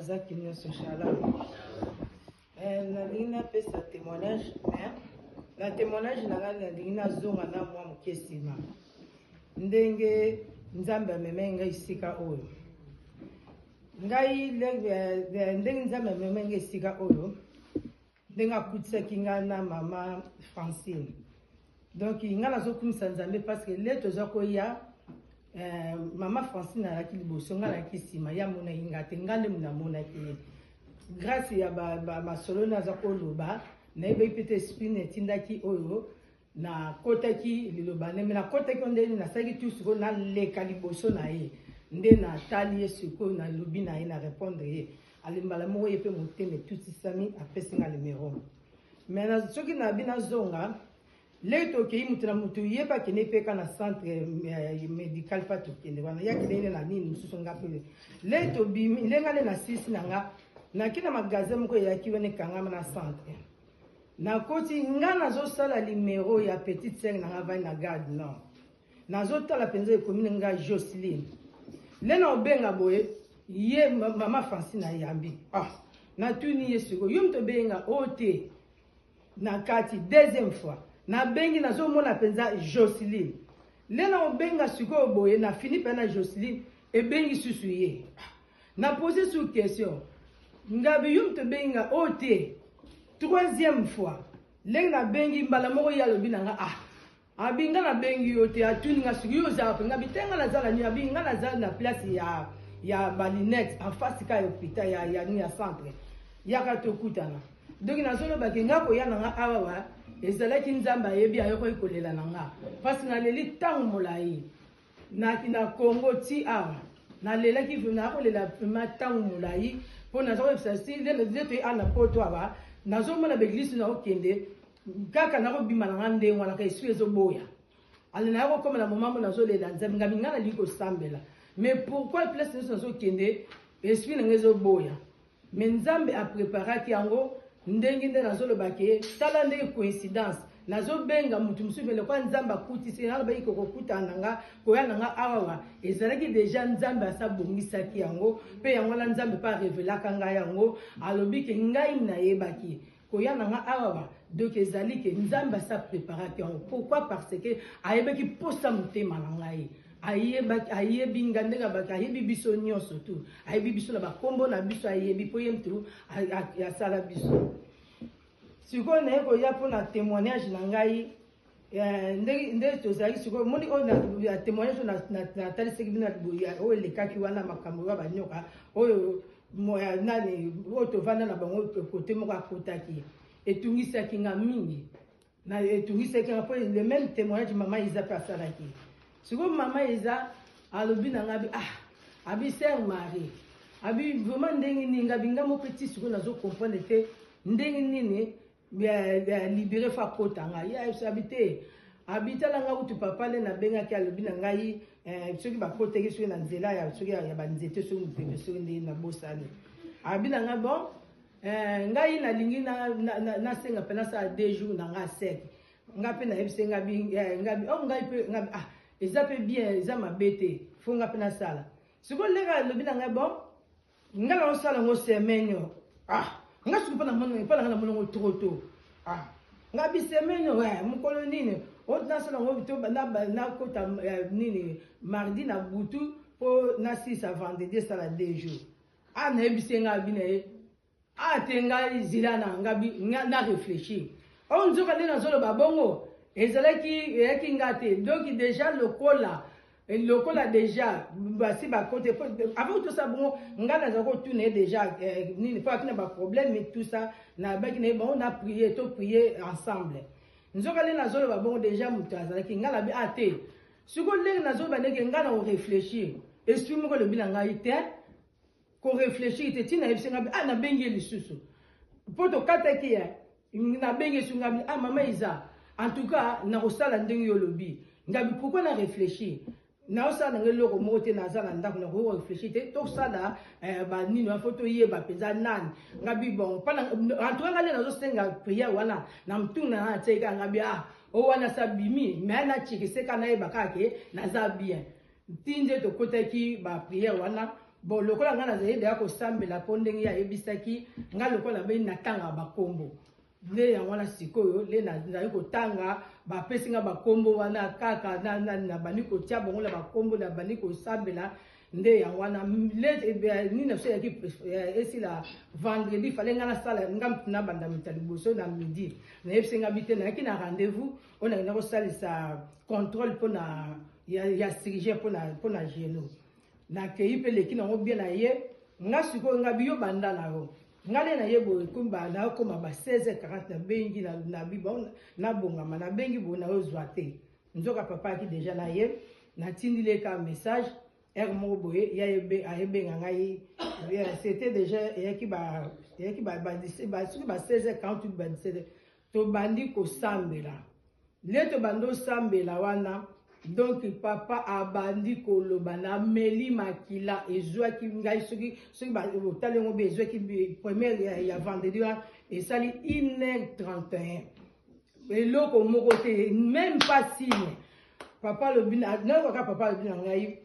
Bazaki nyonso shalom. Nalingi napesa témoignage, na témoignage nalingi nazonga na mwa moke nsima ndenge nzambe amema ngai esika oyo ngai ndenge nzambe amema ngai esika oyo ndenge akutisaki ngai na mama Francine. Donc ngai nazokumisa nzambe parce que le toza koya mama Francine alaki liboso ngai alaki nsima ya monaki ngai te ngai nde namonaki ye grâce ya masolo naza koloba nayebaki pete esprit netindaki oyo nakotaki liloba ndenge nakotaki ndenge nasalaki tu sikoyo naleka liboso na ye nde natali ye sikoyo nalobi na ye na répondre ye alimbala moko ye mpe motema etutisami apesi nga numero mais soki nabi nazonga leki tokei mutu na mutu ye mpe akende mpe ka na centre médical mpa tokende wana yakende nde na nini mosusu nga mpe leki tobimi ndenga nde na sisi na nga naki na magasin moko eyaki wana ekangama na centre nakoti nga nazosala numero ya petite sœur na nga vai na garde nord nazotala mpenza ekomine nga Jocelyne le na obenga boye ye mama Francine ayambi natuni ye sikoyo yo moto obenga o te na kati deuxième fois nabengi nazomona mpenza Jocelyne le na obenga sikoyo boye na fini mpe na Jocelyne ebengi susu ye na pose sur question ngabi yo moto obenga o te troisième fois lenge nabengi mbala moko ye alobi na nga abi nga nabengi yo te atuni nga sikoyo yo ozala mpe ngabi te nga nazala nini abi nga nazala na place ya balinete en face ka ya hôpital ya centre yaka tokutana donc nazolobaki nga koya na nga awawa ezalaki nzambe ayebi ayokoki kolela na nga parce naleli ntango molai na Congo ti awa nalelaki nakolela vraimen ntango molai mpo naza koyebisa si nde toye ana poto awa nazomona baeglise nakokende kaka nakobima na nga ndenge wana ka esprit ezoboya ale naya kokoma na moma mbo nazolela nzambe ngambi nga nalingi kosambela mais pourquoi place nyonso nazokende esprit nanga ezoboya mais nzambe apreparaki yango ndenge nde nazolobaki tala ndenge coïncidence nazobenga mutu mosusu mele kwa nzambe akutisi nalobaki kokokutana na nga koya na nga awawa ezalaki deja nzambe asabongisaki yango mpe yango wana nzambe mpe arevelaka ngai yango alobi ke ngai nayebaki koya na nga awawa donc ezali ke nzambe asapreparaki yango pourquoi parce que ayebaki posa motema na ngai ayebi nga ndenge abaki ayebi biso nyonso tu ayebi biso na bakombo na biso ayebi mpo ye mtu asala biso sikoyo naye koya mpona témoignage na ngai nde tozalaki sikoyo moni oyo na témoignage oyo natalisaki bino oyo elekaki wana makambo ya banyoka oyo nani oyo tovanda na bango kote moko akotaki etungisaki nga mingi etungisaki nga mpo le même témoignage mama eza mpe asalaki sikoyo mama eza alobi na nga abi sœur Marie abi vraiment ndenge nini ngabi nga moko ti sikoyo nazokomprendre te ndenge nini libéré fa kota nga ya abi te abitala nga kutu papa le nabengaki alobi na ngai soki bakotaki soki na nzela ya soki ya banzete soki mopepe soki ndenge nabosani abi na nga bon ngai nalingi nasenga mpe nasala 2 jours na nga sec nga mpe nayebise ngabi ngai mpe ngabi eza mpe bien eza mabe te fo nga mpe nasala sikoyo leka alobi na ngai bon nga naosala ngo semaine nga suki mpo nanga na monango troto nga bisemaine mokolo nini oyo nasala ngo nakota nini mardi na butu mpo nasisa vendredi esala 2 jours nayebise nga abi na ye te nga zila na ngabi na réfléchir oyo nzoka nde nazoloba bongo ezalaki nga te donc déjà lokola déjà basi bakote avant tout ça bon nga naza kotuna déjà nini po akina baproblème mais tout ça nabaki na ye bango na prier to prier ensemble nzoka nde nazoloba bongo déjà moto azalaki nga nabi te sikoyo ndenge nazoloba ndenge nga na koréfléchir esprit moko elobi na ngai te koréfléchir te ntina yebisi ngabi nabengi ye lisusu mpo tokataki ye nabengi esu ngabi mama eza en tout cas nakosala ndenge yo olobi ngabi pourquoi na réfléchir naosala nanga eloko moko te naza na ndako nakoki koréfléchir te tosala banini wafo toyeba mpenza nani ngabi bon entoutcas nga nde nazosenga priere wana na mtuna na atieka ngabi o wana sa bimi me nachikiseka nayeba kaka ke naza bien ti nde tokotaki bapriere wana bon lokola nga nazali deya kosambela mpo ndenge ayebisaki nga lokola be natanga bakombo nde yango wana sikoyo le nazali kotanga bapesi nga bakombo wana kaka na bandi kotia bongo na bakombo na bandi kosambela nde yango wana nini na biso yaki esila vendredi fale nga nasala nga mtuna bandamita liboso na midi nayebisi nga bite nayaki na rendez-vous oyo nakenda kosalisa contrôle mpona ya chirurgien mpona genou nakei mpe leki nango bien na ye nga sikoyo nga biyo banda na yo nga le na ye boye kumba nakoma ba 16h40 nabengi na biba nabongama nabengi boye na yo zwa te nzoka papa aki deja na ye natindile ka message er moko boye ayebenga ngai c'était déjà eyaki ba 16h48 ba 17h tobandi kosambela le tobandi osambela wana donc papa abandi koloba na meli makila ezwaki ngai soki otali yango be ezwaki première ya vendredi wana esali 1h31 eloko moko te même pas signe papa lobi na kaka papa lobi na ngai